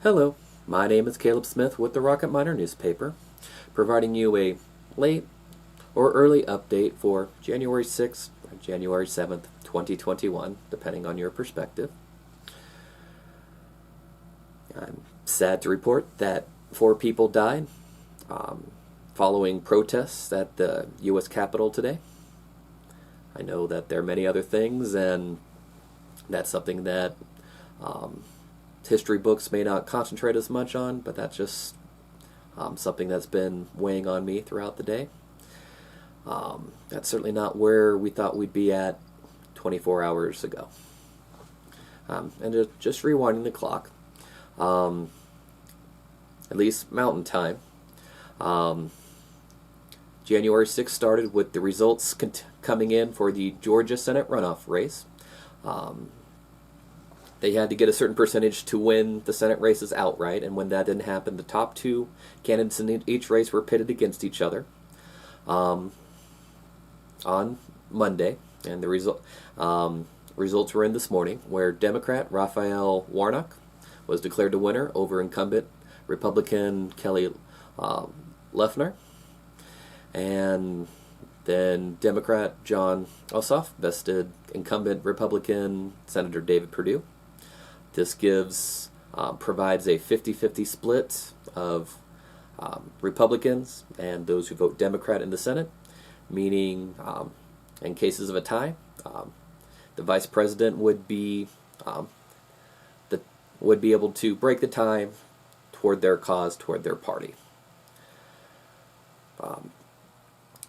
Hello, my name is Caleb Smith with the Rocket Miner newspaper, providing you a late or early update for January 6th or January 7th, 2021, depending on your perspective. I'm sad to report that 4 people died following protests at the U.S. Capitol today. I know that there are many other things, and that's something that history books may not concentrate as much on, but that's just something that's been weighing on me throughout the day. That's certainly not where we thought we'd be at 24 hours ago. And just rewinding the clock, at least Mountain Time, January 6th started with the results coming in for the Georgia Senate runoff race. They had to get a certain percentage to win the Senate races outright, and when that didn't happen, the top 2 candidates in each race were pitted against each other on Monday, and the results were in this morning, where Democrat Raphael Warnock was declared the winner over incumbent Republican Kelly Loeffler, and then Democrat John Ossoff bested incumbent Republican Senator David Perdue. This provides a 50-50 split of Republicans and those who vote Democrat in the Senate, meaning in cases of a tie, the Vice President would be able to break the tie toward their cause, toward their party.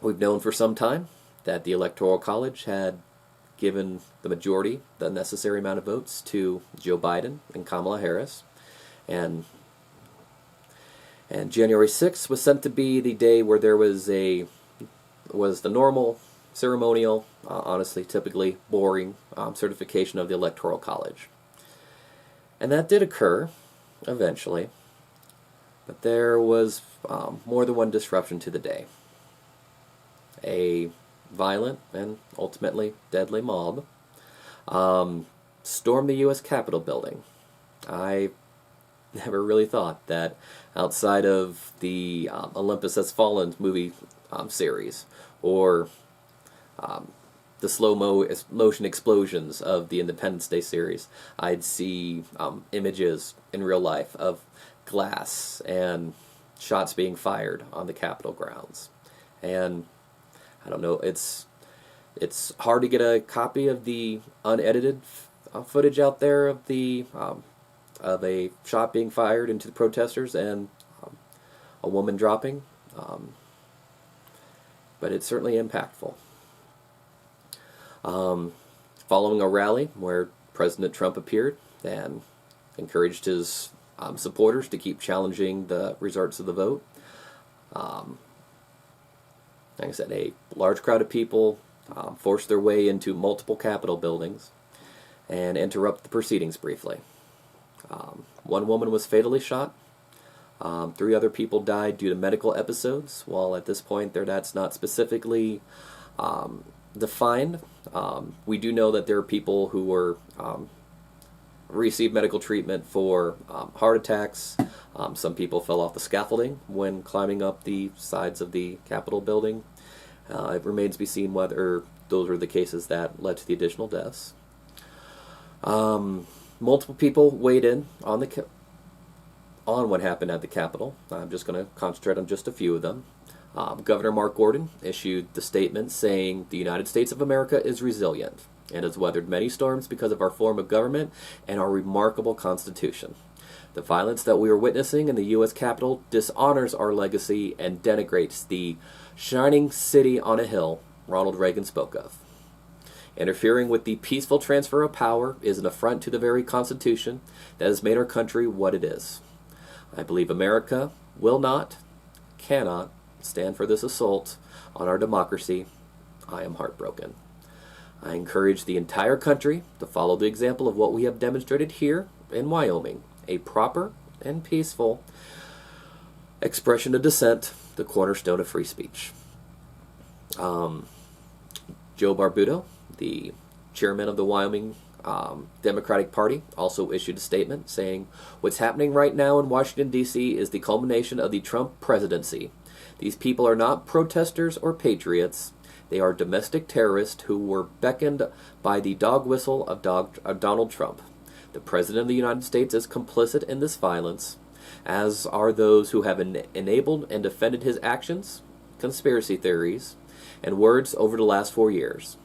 We've known for some time that the Electoral College had given the majority, the necessary amount of votes, to Joe Biden and Kamala Harris, and January 6th was sent to be the day where there was the normal, ceremonial, honestly, typically boring certification of the Electoral College. And that did occur, eventually, but there was more than one disruption to the day. A violent and ultimately deadly mob stormed the U.S. Capitol building. I never really thought that outside of the Olympus Has Fallen movie series, or the slow-motion explosions of the Independence Day series, I'd see images in real life of glass and shots being fired on the Capitol grounds. And I don't know, it's hard to get a copy of the unedited footage out there of a shot being fired into the protesters and a woman dropping, but it's certainly impactful. Following a rally where President Trump appeared and encouraged his supporters to keep challenging the results of the vote, like I said, a large crowd of people forced their way into multiple Capitol buildings and interrupt the proceedings briefly. One woman was fatally shot. 3 other people died due to medical episodes, while at this point that's not specifically defined. We do know that there are people who were received medical treatment for heart attacks. Some people fell off the scaffolding when climbing up the sides of the Capitol building. It remains to be seen whether those were the cases that led to the additional deaths. Multiple people weighed in on what happened at the Capitol. I'm just going to concentrate on just a few of them. Governor Mark Gordon issued the statement saying the United States of America is resilient and has weathered many storms because of our form of government and our remarkable Constitution. The violence that we are witnessing in the U.S. Capitol dishonors our legacy and denigrates the shining city on a hill Ronald Reagan spoke of. Interfering with the peaceful transfer of power is an affront to the very Constitution that has made our country what it is. I believe America will not, cannot, stand for this assault on our democracy. I am heartbroken. I encourage the entire country to follow the example of what we have demonstrated here in Wyoming, a proper and peaceful expression of dissent, the cornerstone of free speech. Joe Barbuto, the chairman of the Wyoming Democratic Party also issued a statement saying, "What's happening right now in Washington, D.C. is the culmination of the Trump presidency. These people are not protesters or patriots. They are domestic terrorists who were beckoned by the dog whistle of Donald Trump. The President of the United States is complicit in this violence, as are those who have enabled and defended his actions, conspiracy theories, and words over the last 4 years.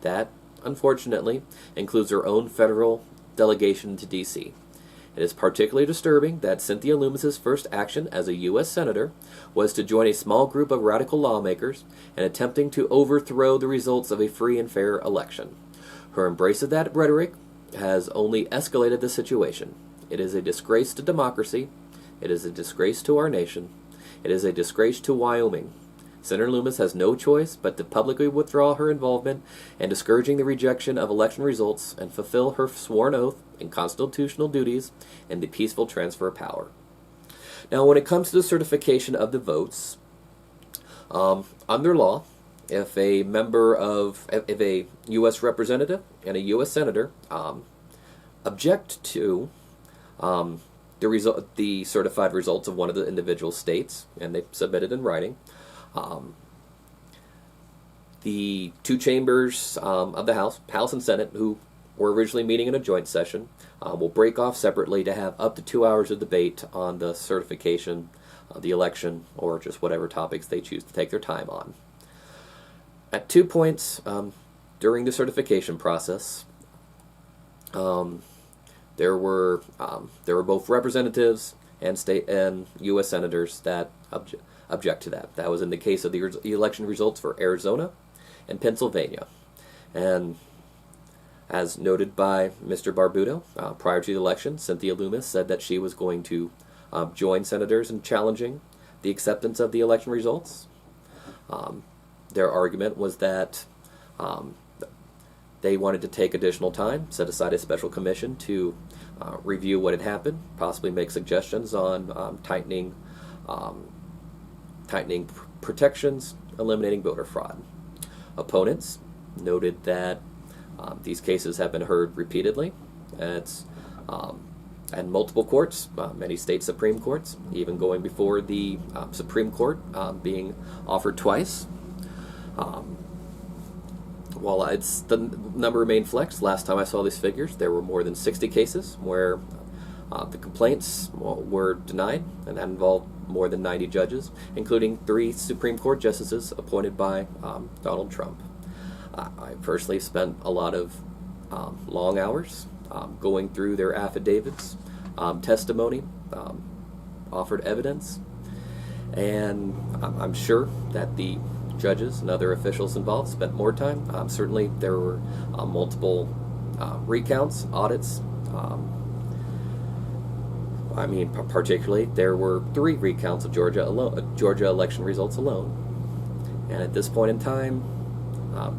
That, unfortunately, includes their own federal delegation to D.C. It is particularly disturbing that Cynthia Lummis's first action as a U.S. Senator was to join a small group of radical lawmakers in attempting to overthrow the results of a free and fair election. Her embrace of that rhetoric has only escalated the situation. It is a disgrace to democracy. It is a disgrace to our nation. It is a disgrace to Wyoming. Senator Lummis has no choice but to publicly withdraw her involvement in discouraging the rejection of election results and fulfill her sworn oath and constitutional duties in the peaceful transfer of power." Now, when it comes to the certification of the votes, under law, if a U.S. representative and a U.S. senator object to the certified results of one of the individual states, and they submit it in writing, the two chambers of the House and Senate, who were originally meeting in a joint session, will break off separately to have up to 2 hours of debate on the certification of the election, or just whatever topics they choose to take their time on. At 2 points during the certification process, there were both representatives and state and U.S. senators that object to that. That was in the case of the election results for Arizona and Pennsylvania. And as noted by Mr. Barbuto, prior to the election, Cynthia Lummis said that she was going to join senators in challenging the acceptance of the election results. Their argument was that they wanted to take additional time, set aside a special commission to review what had happened, possibly make suggestions on tightening protections, eliminating voter fraud. Opponents noted that these cases have been heard repeatedly at multiple courts, many state Supreme Courts, even going before the Supreme Court, being offered twice. While the number remained flexed, last time I saw these figures, there were more than 60 cases where the complaints were denied, and that involved more than 90 judges, including 3 Supreme Court justices appointed by Donald Trump. I personally spent a lot of long hours going through their affidavits, testimony, offered evidence, and I'm sure that the judges and other officials involved spent more time. Certainly there were multiple recounts, audits. Particularly there were 3 recounts of Georgia election results alone. And at this point in time,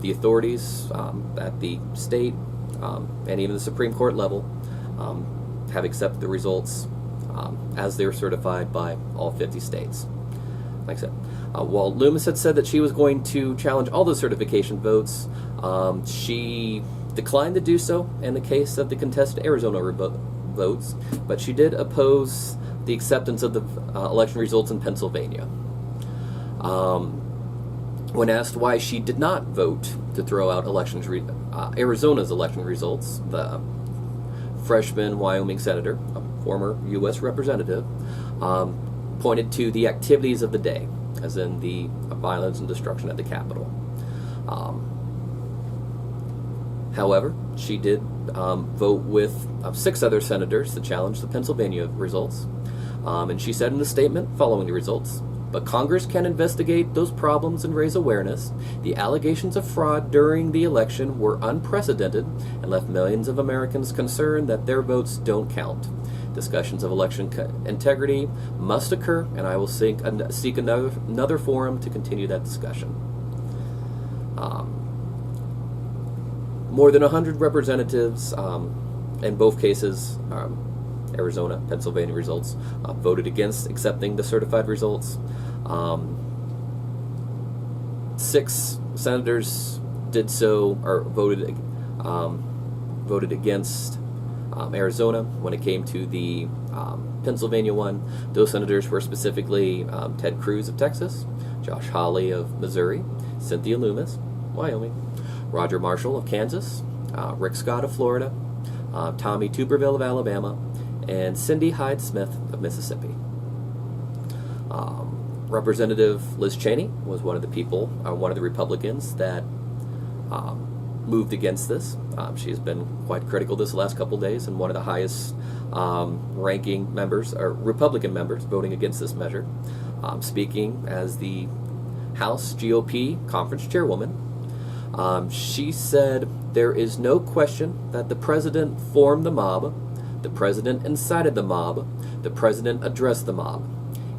the authorities at the state and even the Supreme Court level have accepted the results as they were certified by all 50 states. Like I said, while Lummis had said that she was going to challenge all the certification votes, she declined to do so in the case of the contested Arizona votes, but she did oppose the acceptance of the election results in Pennsylvania. When asked why she did not vote to throw out Arizona's election results, the freshman Wyoming senator, a former U.S. representative, pointed to the activities of the day, as in the violence and destruction at the Capitol. However, she did vote with 6 other senators to challenge the Pennsylvania results, and she said in a statement following the results, "But Congress can investigate those problems and raise awareness. The allegations of fraud during the election were unprecedented and left millions of Americans concerned that their votes don't count. Discussions of election integrity must occur, and I will seek another forum to continue that discussion." More than 100 representatives, in both cases, Arizona, Pennsylvania results, voted against accepting the certified results. 6 senators did so, or voted voted against Arizona. When it came to the Pennsylvania one, those senators were specifically Ted Cruz of Texas, Josh Hawley of Missouri, Cynthia Loomis, Wyoming, Roger Marshall of Kansas, Rick Scott of Florida, Tommy Tuberville of Alabama, and Cindy Hyde Smith of Mississippi. Representative Liz Cheney was one of the Republicans that moved against this. She has been quite critical this last couple of days, and one of the highest ranking members, or Republican members, voting against this measure. Speaking as the House GOP conference chairwoman, she said, "There is no question that the president formed the mob, the president incited the mob, the president addressed the mob.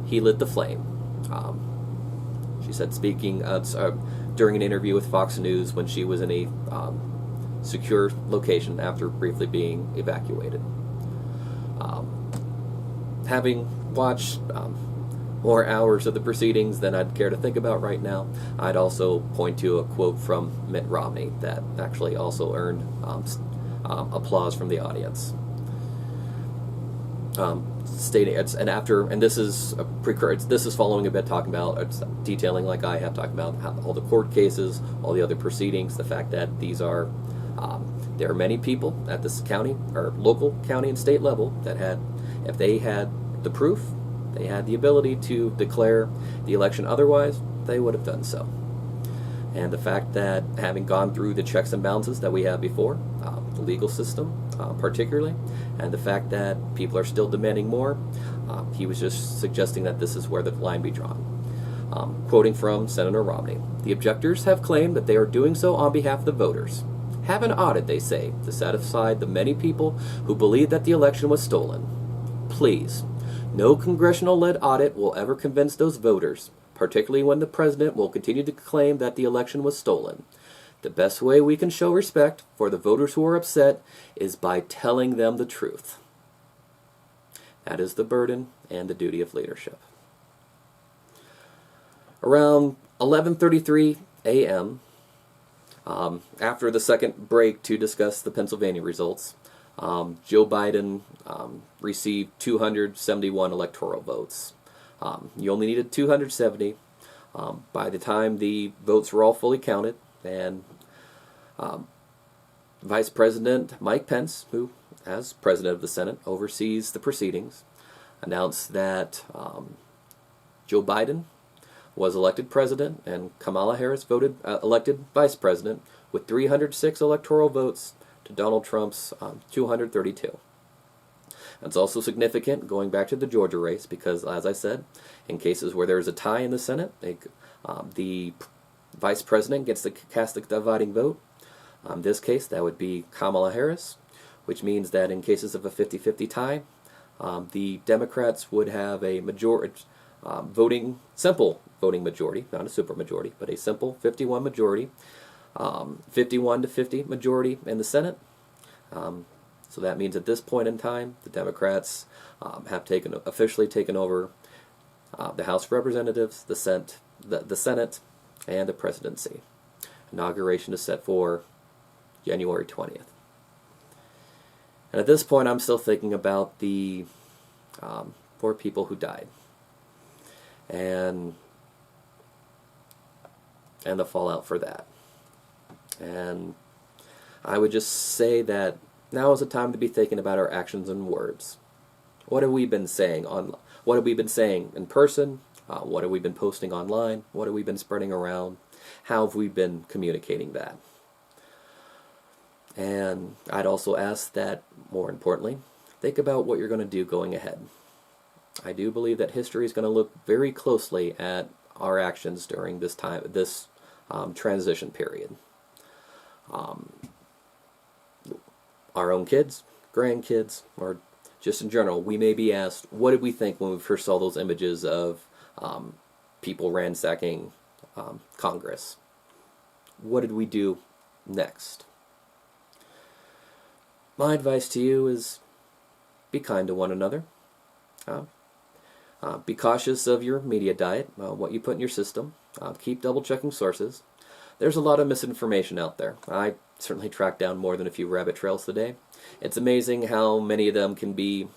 He lit the flame." She said, speaking during an interview with Fox News when she was in a secure location after briefly being evacuated. Having watched more hours of the proceedings than I'd care to think about right now, I'd also point to a quote from Mitt Romney that actually also earned applause from the audience. Stating this is a precursor. This is following a bit, talking about detailing, like I have, talking about all the court cases, all the other proceedings, the fact that these are there are many people at this county or local county and state level that had, if they had the proof, they had the ability to declare the election otherwise, they would have done so. And the fact that, having gone through the checks and balances that we have before, the legal system particularly, and the fact that people are still demanding more, he was just suggesting that this is where the line be drawn. Quoting from Senator Romney, "The objectors have claimed that they are doing so on behalf of the voters. Have an audit, they say, to satisfy the many people who believe that the election was stolen. Please, no congressional-led audit will ever convince those voters, particularly when the president will continue to claim that the election was stolen. The best way we can show respect for the voters who are upset is by telling them the truth." That is the burden and the duty of leadership. Around 11:33 a.m., after the second break to discuss the Pennsylvania results, Joe Biden received 271 electoral votes. You only needed 270. By the time the votes were all fully counted, and Vice President Mike Pence, who, as President of the Senate, oversees the proceedings, announced that Joe Biden was elected president and Kamala Harris elected vice president with 306 electoral votes to Donald Trump's 232. It's also significant, going back to the Georgia race, because, as I said, in cases where there is a tie in the Senate, the vice president gets to cast the dividing vote. In this case, that would be Kamala Harris, which means that in cases of a 50-50 tie, the Democrats would have a simple voting majority, not a supermajority, but a simple 51 majority, 51 to 50 majority in the Senate. So that means at this point in time, the Democrats have officially taken over the House of Representatives, the Senate, and the presidency. Inauguration is set for January 20th. And at this point, I'm still thinking about the 4 people who died, and the fallout for that. And I would just say that now is the time to be thinking about our actions and words. What have we been saying what have we been saying in person? What have we been posting online? What have we been spreading around? How have we been communicating that? And I'd also ask that, more importantly, think about what you're going to do going ahead. I do believe that history is going to look very closely at our actions during this transition period. Our own kids, grandkids, or just in general, we may be asked, what did we think when we first saw those images of people ransacking Congress? What did we do next? My advice to you is be kind to one another. Be cautious of your media diet, what you put in your system. Keep double-checking sources. There's a lot of misinformation out there. I certainly tracked down more than a few rabbit trails today. It's amazing how many of them can be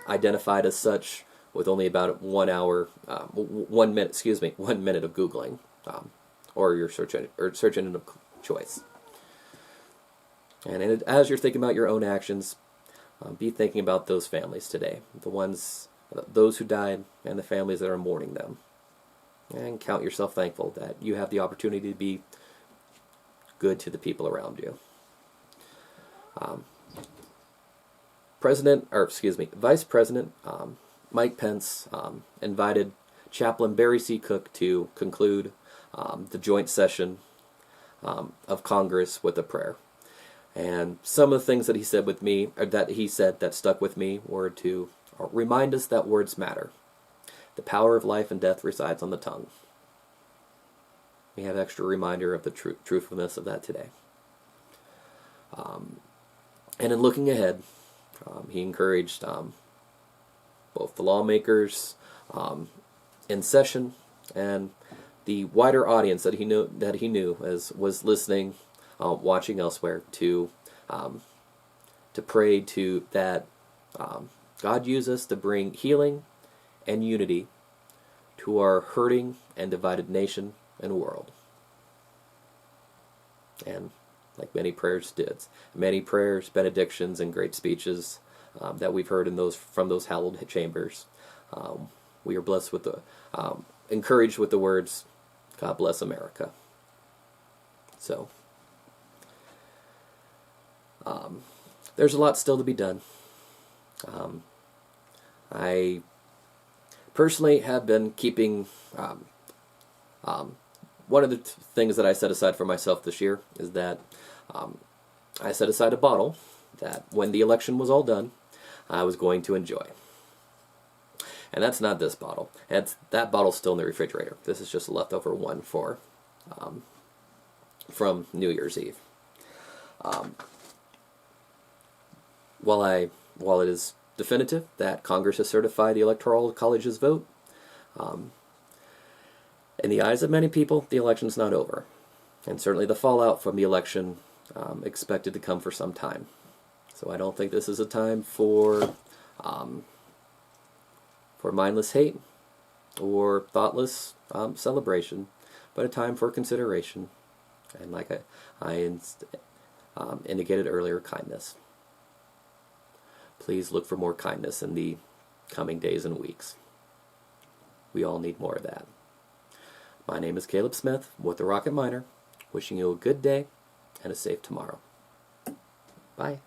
identified as such with only about 1 hour, 1 minute, 1 minute of Googling, or your search engine of choice. And as you're thinking about your own actions, be thinking about those families today, those who died, and the families that are mourning them. And count yourself thankful that you have the opportunity to be good to the people around you. Vice President Mike Pence invited Chaplain Barry C. Cook to conclude the joint session of Congress with a prayer. And some of the things that he said that stuck with me were to remind us that words matter. The power of life and death resides on the tongue. We have extra reminder of the truthfulness of that today. And in looking ahead, he encouraged both the lawmakers in session and the wider audience that he knew was listening, watching elsewhere, to pray to that God use us to bring healing and unity to our hurting and divided nation and world. And like many prayers did, many prayers, benedictions, and great speeches that we've heard from those hallowed chambers, we are blessed with encouraged with the words, "God bless America." So, there's a lot still to be done. I personally have been keeping one of the things that I set aside for myself this year is that I set aside a bottle that when the election was all done, I was going to enjoy. And that's not this bottle. That bottle's still in the refrigerator. This is just a leftover one from New Year's Eve. While it is definitive that Congress has certified the Electoral College's vote, in the eyes of many people, the election's not over. And certainly the fallout from the election expected to come for some time. So I don't think this is a time for mindless hate or thoughtless celebration, but a time for consideration. And like I indicated earlier, kindness. Please look for more kindness in the coming days and weeks. We all need more of that. My name is Caleb Smith with the Rocket Miner, wishing you a good day and a safe tomorrow. Bye.